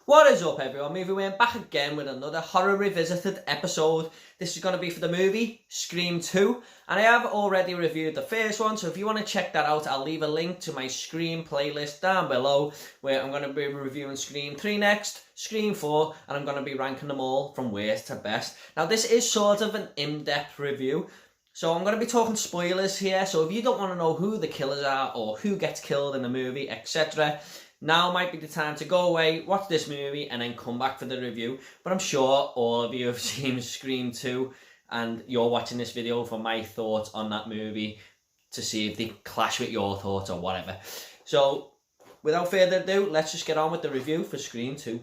What is up, everyone? Movie Wayne back again with another horror revisited episode. This is going to be for the movie Scream 2, and I have already reviewed the first one, so if you want to check that out, I'll leave a link to my Scream playlist down below, where I'm going to be reviewing Scream 3 next, Scream 4, and I'm going to be ranking them all from worst to best. Now, this is sort of an in-depth review, so I'm going to be talking spoilers here, so if you don't want to know who the killers are or who gets killed in the movie, etc., now might be the time to go away, watch this movie, and then come back for the review. But I'm sure all of you have seen Scream 2, and you're watching this video for my thoughts on that movie to see if they clash with your thoughts or whatever. So, without further ado, let's just get on with the review for Scream 2.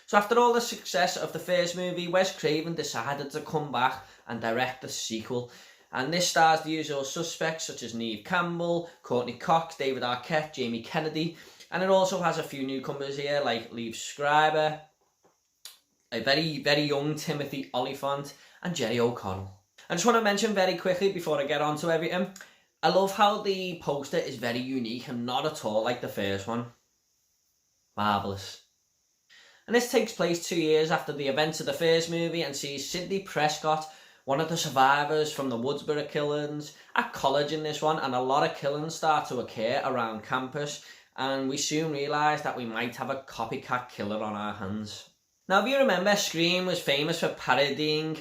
So after all the success of the first movie, Wes Craven decided to come back and direct the sequel. And this stars the usual suspects such as Neve Campbell, Courtney Cox, David Arquette, Jamie Kennedy. And it also has a few newcomers here like Liev Schreiber, a very, very young Timothy Olyphant, and Jerry O'Connell. I just want to mention very quickly before I get on to everything, I love how the poster is very unique and not at all like the first one. Marvellous. And this takes place 2 years after the events of the first movie and sees Sidney Prescott, one of the survivors from the Woodsboro killings, at college in this one, and a lot of killings start to occur around campus. And we soon realise that we might have a copycat killer on our hands. Now, if you remember, Scream was famous for parodying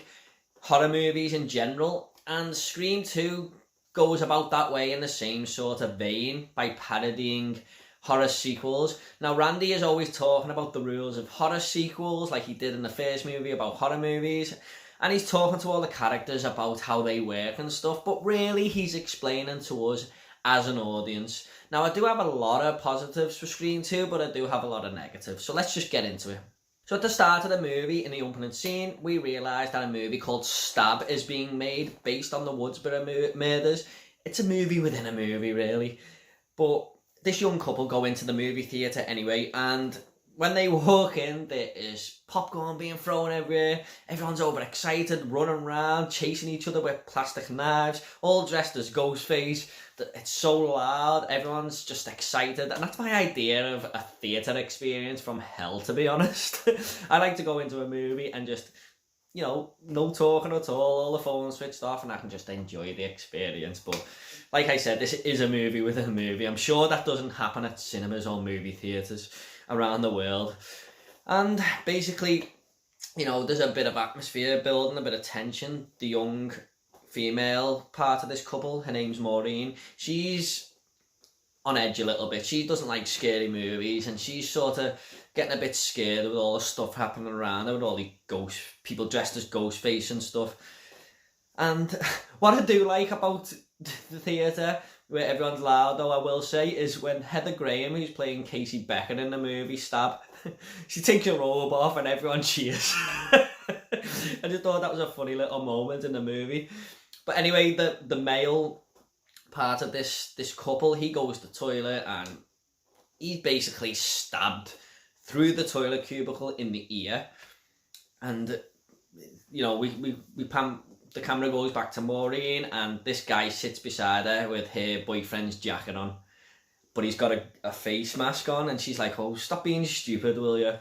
horror movies in general, and Scream 2 goes about that way in the same sort of vein by parodying horror sequels. Now, Randy is always talking about the rules of horror sequels, like he did in the first movie about horror movies, and he's talking to all the characters about how they work and stuff, but really he's explaining to us as an audience. Now, I do have a lot of positives for Scream 2, but I do have a lot of negatives, so let's just get into it. So at the start of the movie, in the opening scene, we realise that a movie called Stab is being made based on the Woodsboro murders. It's a movie within a movie, really. But this young couple go into the movie theatre anyway, and when they walk in, there is popcorn being thrown everywhere, everyone's overexcited, running around, chasing each other with plastic knives, all dressed as Ghostface. It's so loud, everyone's just excited, and that's my idea of a theatre experience from hell, to be honest. I like to go into a movie and just, no talking at all the phones switched off, and I can just enjoy the experience. But like I said, this is a movie within a movie. I'm sure that doesn't happen at cinemas or movie theatres around the world. And basically, there's a bit of atmosphere building, a bit of tension. The young female part of this couple, her name's Maureen, she's on edge a little bit. She doesn't like scary movies, and she's sort of getting a bit scared with all the stuff happening around her, with all the people dressed as Ghostface and stuff. And what I do like about the theatre, where everyone's loud, though, I will say, is when Heather Graham, who's playing Casey Becker in the movie Stab, she takes her robe off and everyone cheers. I just thought that was a funny little moment in the movie. But anyway, the male part of this couple, he goes to the toilet and he's basically stabbed through the toilet cubicle in the ear. And, the camera goes back to Maureen, and this guy sits beside her with her boyfriend's jacket on, but he's got a face mask on, and she's like, "Oh, stop being stupid, will you?"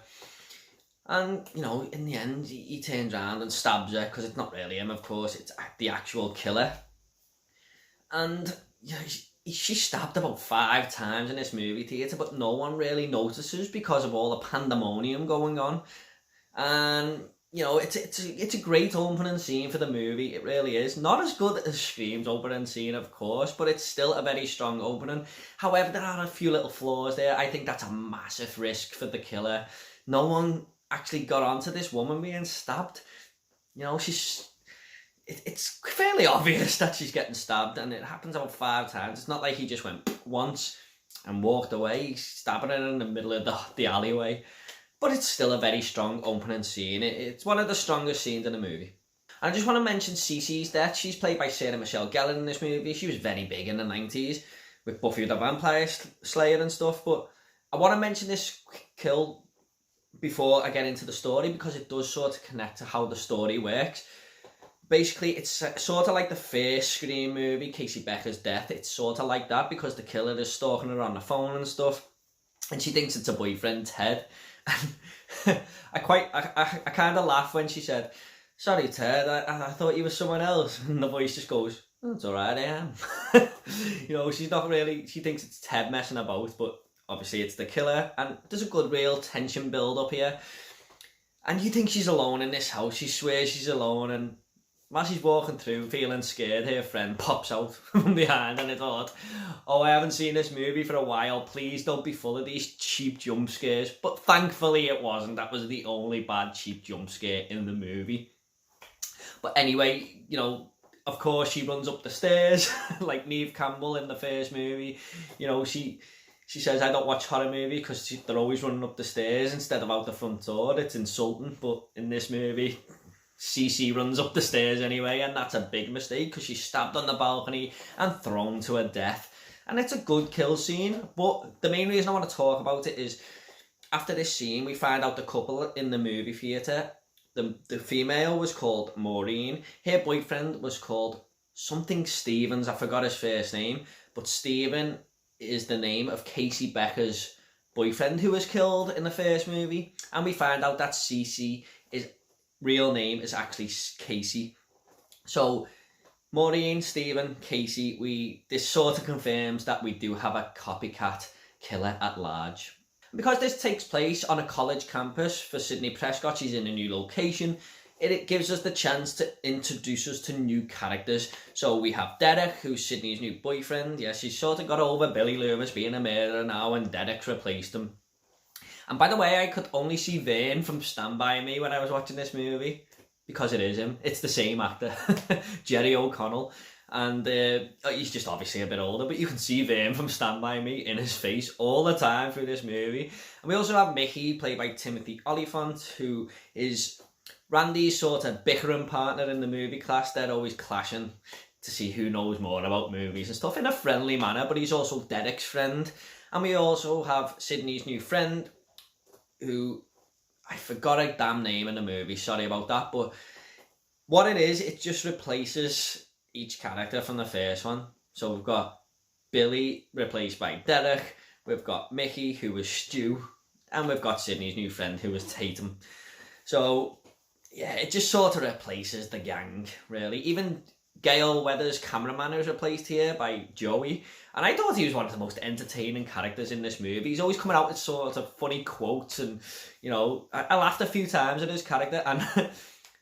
And, in the end, he turns around and stabs her, because it's not really him, of course, it's the actual killer. And she's stabbed about 5 times in this movie theatre, but no one really notices because of all the pandemonium going on. And it's a great opening scene for the movie. It really is. Not as good as Scream's opening scene, of course, but it's still a very strong opening. However, there are a few little flaws there. I think that's a massive risk for the killer. No one actually got onto this woman being stabbed. It's fairly obvious that she's getting stabbed, and it happens about 5 times. It's not like he just went once and walked away. He's stabbing her in the middle of the alleyway. But it's still a very strong opening scene. It's one of the strongest scenes in the movie. And I just want to mention Cece's death. She's played by Sarah Michelle Gellar in this movie. She was very big in the 90s with Buffy the Vampire Slayer and stuff. But I want to mention this kill before I get into the story, because it does sort of connect to how the story works. Basically, it's sort of like the first Scream movie, Casey Becker's death. It's sort of like that, because the killer is stalking her on the phone and stuff, and she thinks it's her boyfriend, Ted. I kind of laughed when she said, "Sorry, Ted, I thought you were someone else," and the voice just goes, "Oh, it's alright, I am." You know, she's not really, she thinks it's Ted messing about, but obviously it's the killer, and there's a good real tension build up here. And you think she's alone in this house, she swears she's alone, and while she's walking through feeling scared, her friend pops out from behind, and I thought, oh, I haven't seen this movie for a while, please don't be full of these cheap jump scares. But thankfully it wasn't. That was the only bad cheap jump scare in the movie. But anyway, you know, of course she runs up the stairs like Neve Campbell in the first movie. You know, she says, I don't watch horror movies because they're always running up the stairs instead of out the front door. It's insulting. But in this movie, Cece runs up the stairs anyway, and that's a big mistake because she's stabbed on the balcony and thrown to her death. And it's a good kill scene, but the main reason I want to talk about it is after this scene we find out the couple in the movie theatre. The female was called Maureen. Her boyfriend was called something Stevens. I forgot his first name, but Stephen is the name of Casey Becker's boyfriend who was killed in the first movie. And we find out that Cece is real name is actually Casey. So Maureen, Stephen, Casey, this sort of confirms that we do have a copycat killer at large. Because this takes place on a college campus for Sidney Prescott, she's in a new location, it gives us the chance to introduce us to new characters. So we have Derek, who's Sidney's new boyfriend. Yes, she's sort of got over Billy Loomis being a murderer now, and Derek's replaced him. And by the way, I could only see Vern from Stand By Me when I was watching this movie, because it is him. It's the same actor, Jerry O'Connell. And he's just obviously a bit older, but you can see Vern from Stand By Me in his face all the time through this movie. And we also have Mickey, played by Timothy Olyphant, who is Randy's sort of bickering partner in the movie class. They're always clashing to see who knows more about movies and stuff in a friendly manner, but he's also Derek's friend. And we also have Sidney's new friend, who I forgot a damn name in the movie, sorry about that, but what it is, it just replaces each character from the first one. So we've got Billy replaced by Derek, we've got Mickey who was Stu, and we've got Sidney's new friend who was Tatum. So yeah, it just sort of replaces the gang, really. Even Gail Weathers' cameraman is replaced here by Joey, and I thought he was one of the most entertaining characters in this movie. He's always coming out with sort of funny quotes, and you know, I laughed a few times at his character, and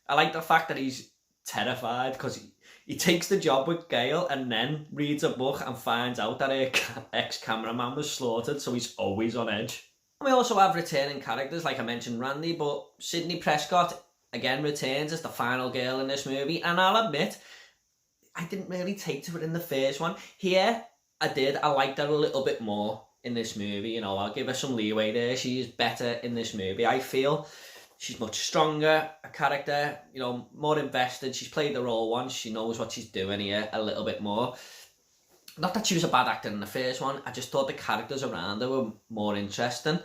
I like the fact that he's terrified because he takes the job with Gail and then reads a book and finds out that her ex-cameraman was slaughtered, so he's always on edge. And we also have returning characters, like I mentioned Randy, but Sidney Prescott again returns as the final girl in this movie, and I'll admit, I didn't really take to it in the first one. Here, I did. I liked her a little bit more in this movie. You know, I'll give her some leeway there. She is better in this movie, I feel. She's much stronger, a character, you know, more invested. She's played the role once. She knows what she's doing here a little bit more. Not that she was a bad actor in the first one. I just thought the characters around her were more interesting.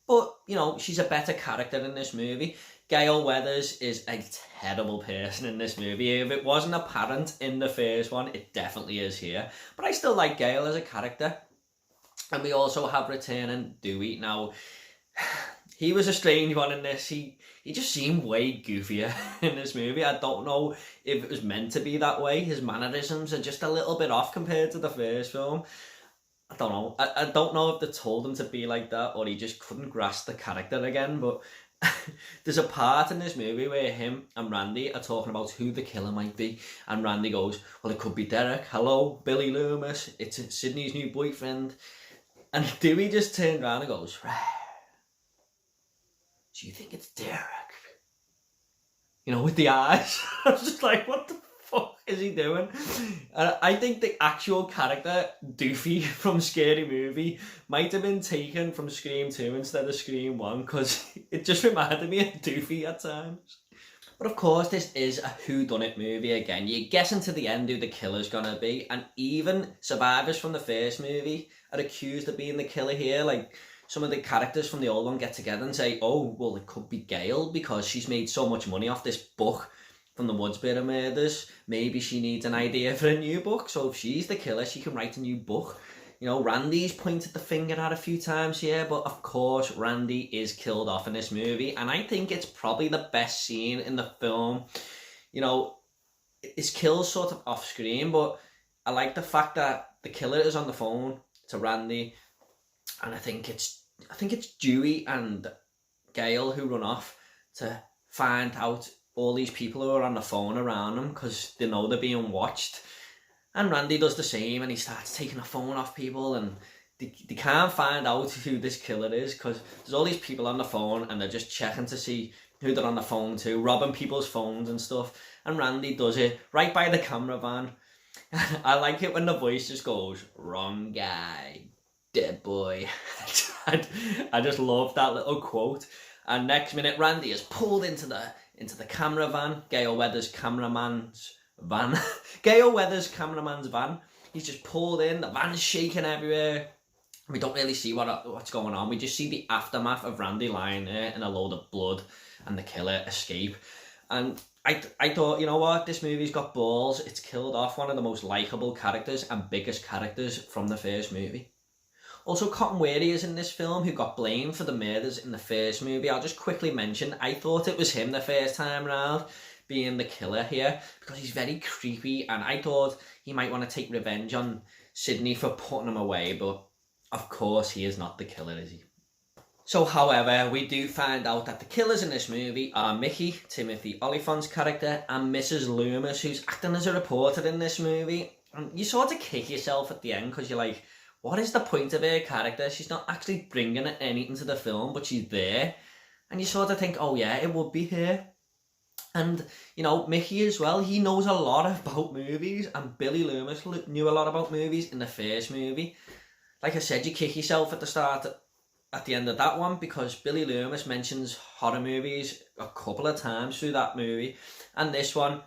But, you know, she's a better character in this movie. Gail Weathers is a terrible person in this movie. If it wasn't apparent in the first one, it definitely is here. But I still like Gail as a character. And we also have returning Dewey. Now, he was a strange one in this. He just seemed way goofier in this movie. I don't know if it was meant to be that way. His mannerisms are just a little bit off compared to the first film. I don't know. I don't know if they told him to be like that or he just couldn't grasp the character again, but there's a part in this movie where him and Randy are talking about who the killer might be, and Randy goes, well, it could be Derek. Hello, Billy Loomis. It's Sidney's new boyfriend. And Dewey just turned around and goes, do you think it's Derek? You know, with the eyes. I was just like, what the fuck is he doing? And I think the actual character, Doofy from Scary Movie, might have been taken from Scream 2 instead of Scream 1, because it just reminded me of Doofy at times. But of course, this is a whodunit movie again. You're guessing to the end who the killer's gonna be, and even survivors from the first movie are accused of being the killer here. Like, some of the characters from the old one get together and say, oh, well, it could be Gail because she's made so much money off this book from the Woodsboro murders. Maybe she needs an idea for a new book, so if she's the killer, she can write a new book. You know, Randy's pointed the finger at a few times here, but of course Randy is killed off in this movie, and I think it's probably the best scene in the film. You know, his kill's sort of off screen, but I like the fact that the killer is on the phone to Randy, and I think it's Dewey and Gail who run off to find out all these people who are on the phone around them because they know they're being watched. And Randy does the same, and he starts taking the phone off people, and they can't find out who this killer is because there's all these people on the phone and they're just checking to see who they're on the phone to, robbing people's phones and stuff. And Randy does it right by the camera van. I like it when the voice just goes, "Wrong guy, dead boy." I just love that little quote. And next minute, Randy is pulled into the camera van, Gail Weathers' cameraman's van. Gail Weathers' cameraman's van. He's just pulled in, the van's shaking everywhere. We don't really see what's going on. We just see the aftermath of Randy lying there in a load of blood and the killer escape. And I thought, you know what, this movie's got balls. It's killed off one of the most likeable characters and biggest characters from the first movie. Also, Cotton Weary is in this film, who got blamed for the murders in the first movie. I'll just quickly mention, I thought it was him the first time round, being the killer here, because he's very creepy, and I thought he might want to take revenge on Sydney for putting him away, but of course he is not the killer, is he? So, however, we do find out that the killers in this movie are Mickey, Timothy Olyphant's character, and Mrs. Loomis, who's acting as a reporter in this movie. And you sort of kick yourself at the end, because you're like, what is the point of her character? She's not actually bringing anything to the film, but she's there. And you sort of think, oh yeah, it would be her. And, you know, Mickey as well, he knows a lot about movies, and Billy Loomis knew a lot about movies in the first movie. Like I said, you kick yourself at the start, at the end of that one, because Billy Loomis mentions horror movies a couple of times through that movie. And this one,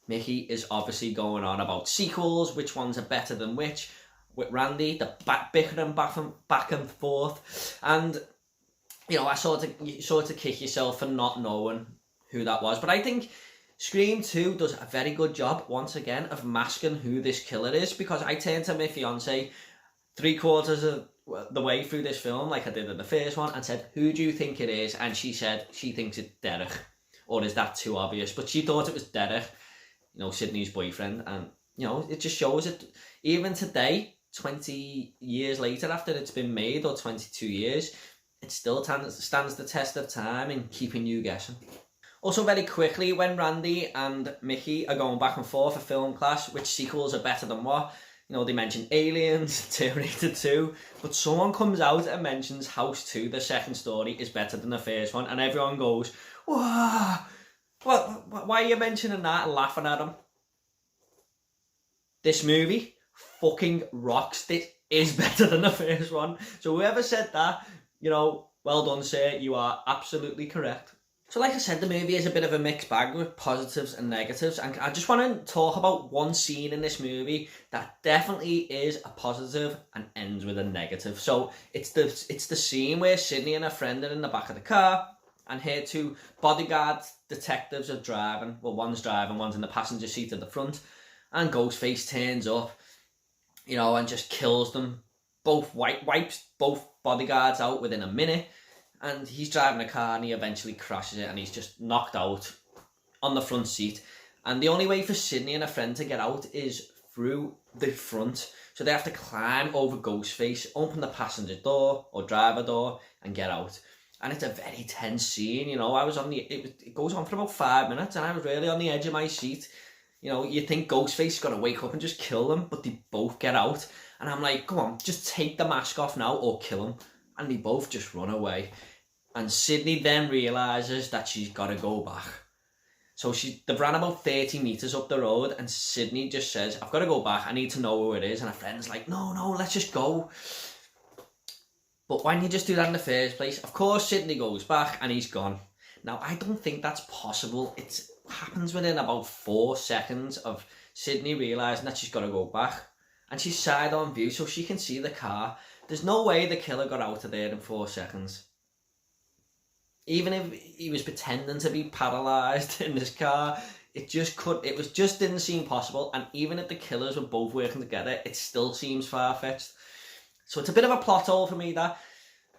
Mickey is obviously going on about sequels, which ones are better than which, with Randy, the bickering back and forth. And, you know, you sort of kick yourself for not knowing who that was. But I think Scream 2 does a very good job, once again, of masking who this killer is, because I turned to my fiance 3/4 of the way through this film, like I did in the first one, and said, "Who do you think it is?" And she said she thinks it's Derek. Or is that too obvious? But she thought it was Derek, you know, Sydney's boyfriend. And, you know, it just shows it. Even today, 20 years later after it's been made, or 22 years, it still stands the test of time in keeping you guessing. Also, very quickly, when Randy and Mickey are going back and forth for film class, which sequels are better than what? You know, they mention Aliens, Terminator 2, but someone comes out and mentions House 2, the second story, is better than the first one, and everyone goes, "Wow, why are you mentioning that?" and laughing at them. This movie fucking rocks. This is better than the first one. So whoever said that, you know, well done, sir. You are absolutely correct. So like I said, the movie is a bit of a mixed bag with positives and negatives, and I just want to talk about one scene in this movie that definitely is a positive and ends with a negative. So it's the scene where Sydney and her friend are in the back of the car, and here two bodyguard detectives are driving. Well, one's driving, one's in the passenger seat at the front, and Ghostface turns up, you know, and just kills them. Both wipes both bodyguards out within a minute. And he's driving a car and he eventually crashes it, and he's just knocked out on the front seat. And the only way for Sydney and her friend to get out is through the front. So they have to climb over Ghostface, open the passenger door or driver door, and get out. And it's a very tense scene, you know. It goes on for about 5 minutes, and I was really on the edge of my seat. You know, you think Ghostface is going to wake up and just kill them, but they both get out. And I'm like, come on, just take the mask off now or kill him. And they both just run away. And Sydney then realises that she's got to go back. So they've ran about 30 metres up the road, and Sydney just says, "I've got to go back, I need to know who it is." And her friend's like, no, let's just go. But why didn't you just do that in the first place? Of course, Sydney goes back and he's gone. Now, I don't think that's possible. It happens within about 4 seconds of Sydney realising that she's got to go back. And she's side on view so she can see the car. There's no way the killer got out of there in 4 seconds. Even if he was pretending to be paralysed in this car, it just didn't seem possible. And even if the killers were both working together, it still seems far-fetched. So it's a bit of a plot hole for me, that.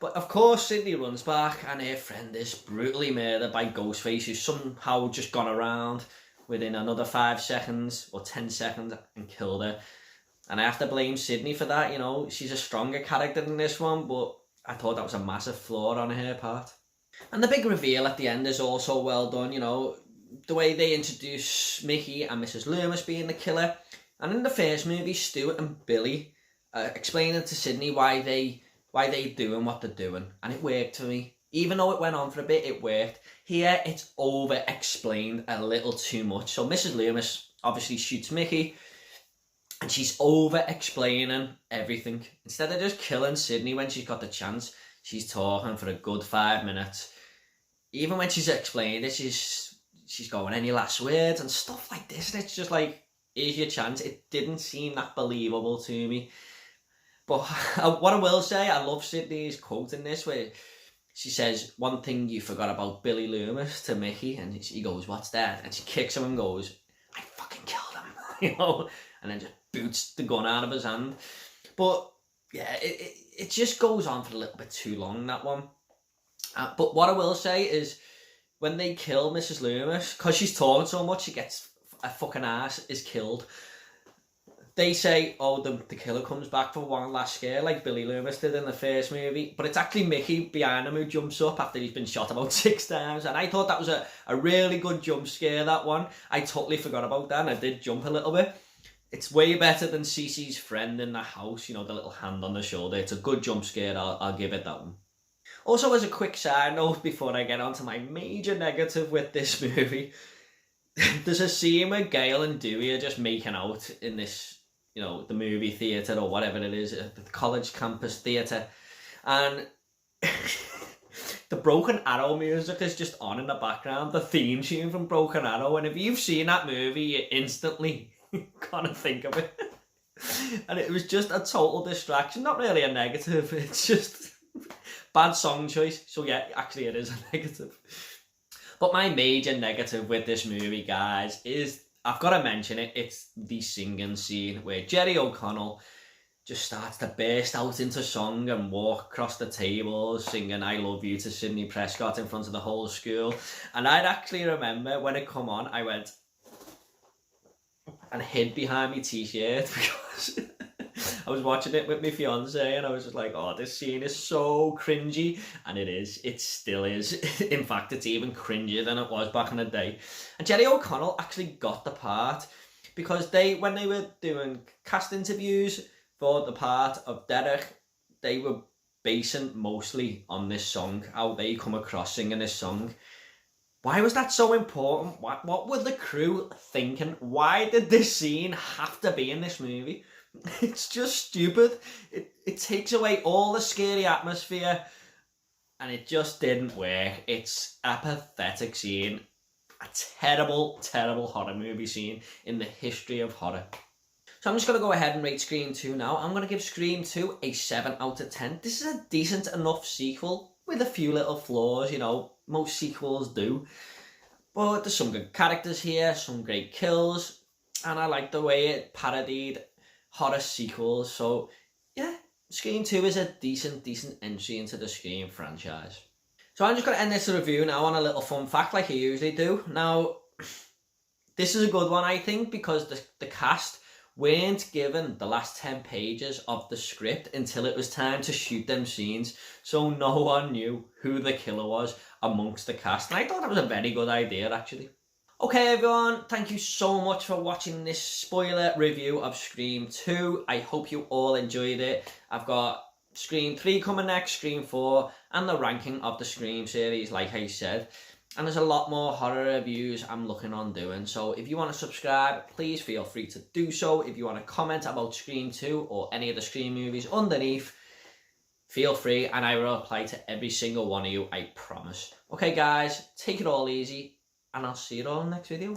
But of course, Sydney runs back and her friend is brutally murdered by Ghostface, who's somehow just gone around within another 5 seconds or 10 seconds and killed her. And I have to blame Sydney for that, you know. She's a stronger character than this one, but I thought that was a massive flaw on her part. And the big reveal at the end is also well done, you know. The way they introduce Mickey and Mrs. Loomis being the killer. And in the first movie, Stuart and Billy explaining to Sydney why they doing what they're doing. And it worked for me. Even though it went on for a bit, it worked. Here, it's over-explained a little too much. So Mrs. Loomis obviously shoots Mickey. And she's over-explaining everything. Instead of just killing Sydney when she's got the chance, she's talking for a good 5 minutes. Even when she's explained it, she's going, any last words and stuff like this. And it's just like, here's your chance. It didn't seem that believable to me. But what I will say, I love Sydney's quote in this, where she says, one thing you forgot about Billy Loomis to Mickey. And he goes, what's that? And she kicks him and goes, I fucking killed him. You know? And then just boots the gun out of his hand. But yeah, it just goes on for a little bit too long, that one. But what I will say is, when they kill Mrs. Loomis, because she's talking so much, she gets a fucking ass, is killed. They say, oh, the killer comes back for one last scare, like Billy Loomis did in the first movie. But it's actually Mickey behind him who jumps up after he's been shot about 6 times. And I thought that was a really good jump scare, that one. I totally forgot about that, and I did jump a little bit. It's way better than Cece's friend in the house, you know, the little hand on the shoulder. It's a good jump scare, I'll give it that one. Also, as a quick side note, before I get on to my major negative with this movie, there's a scene where Gail and Dewey are just making out in this, you know, the movie theatre or whatever it is, the college campus theatre. And the Broken Arrow music is just on in the background, the theme tune from Broken Arrow. And if you've seen that movie, you instantly gonna think of it. And it was just a total distraction. Not really a negative, it's just bad song choice. So yeah, actually it is a negative. But my major negative with this movie, guys, is, I've got to mention it, it's the singing scene where Jerry O'Connell just starts to burst out into song and walk across the tables singing I Love You to Sidney Prescott in front of the whole school. And I'd actually remember when it come on, I went and hid behind my t-shirt because I was watching it with my fiance and I was just like, oh, this scene is so cringy. And it still is. In fact, it's even cringier than it was back in the day. And Jerry O'Connell actually got the part because when they were doing cast interviews for the part of Derek, they were basing mostly on this song, how they come across singing this song. Why was that so important? What were the crew thinking? Why did this scene have to be in this movie? It's just stupid. It takes away all the scary atmosphere and it just didn't work. It's a pathetic scene. A terrible, terrible horror movie scene in the history of horror. So I'm just going to go ahead and rate Scream 2 now. I'm going to give Scream 2 a 7 out of 10. This is a decent enough sequel with a few little flaws, you know, most sequels do. But there's some good characters here, some great kills, and I like the way it parodied horror sequels. So yeah, Scream 2 is a decent entry into the Scream franchise. So I'm just going to end this review now on a little fun fact like I usually do. Now, this is a good one, I think, because the cast weren't given the last 10 pages of the script until it was time to shoot them scenes. So no one knew who the killer was amongst the cast. And I thought that was a very good idea, actually. Okay, everyone, thank you so much for watching this spoiler review of Scream 2. I hope you all enjoyed it. I've got Scream 3 coming next, Scream 4, and the ranking of the Scream series, like I said. And there's a lot more horror reviews I'm looking on doing. So if you want to subscribe, please feel free to do so. If you want to comment about Scream 2 or any of the Scream movies underneath, feel free and I will reply to every single one of you, I promise. Okay guys, take it all easy and I'll see you all in the next video.